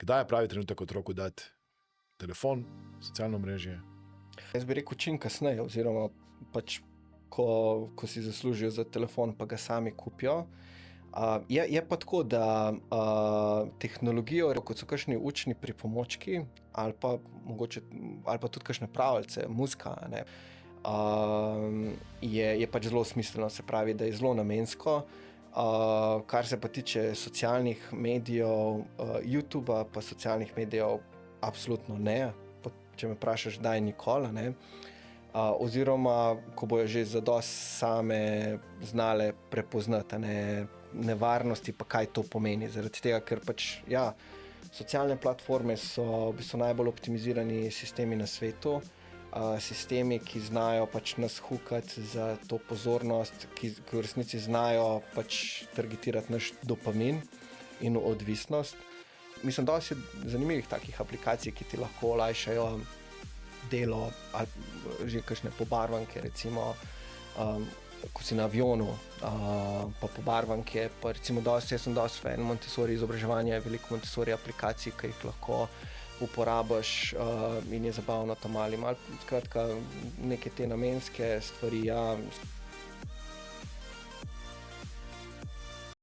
Kdaj je pravi trenutek otroku dati telefon, socialno mrežje? Jaz bi rekel čim kasneje, oziroma pač, ko si zaslužijo za telefon, pa ga sami kupijo. Je pa tako, da tehnologijo, kot so kakšni učni pripomočki, ali pa tudi kakšne pravljice, muzika, ne, je pač zelo smiselno, se pravi, da je zelo namensko. Kar se pa tiče socialnih medijev, YouTubea pa socialnih medijev, absolutno ne. Če me vprašaš, daj nikoli, ne. Oziroma, ko bojo že zadosti same znale prepoznati, ne, nevarnosti, pa kaj to pomeni. Zaradi tega, ker pač, ja, socialne platforme so v bistvu najbolj optimizirani sistemi na svetu, sistemi, ki znajo pač nas hukati za to pozornost, ki v resnici znajo pač targetirati naš dopamin in odvisnost. Mislim, dosti je zanimivih takih aplikacij, ki ti lahko olajšajo delo, ali že kakšne pobarvanke, recimo, ko si na avionu, pa pobarvanke, pa recimo jaz sem dosti fan Montessori izobraževanja, je veliko Montessori aplikacij, ki jih lahko uporabiš in je zabavno tam ali malo, skratka, neke te namenske stvari, ja,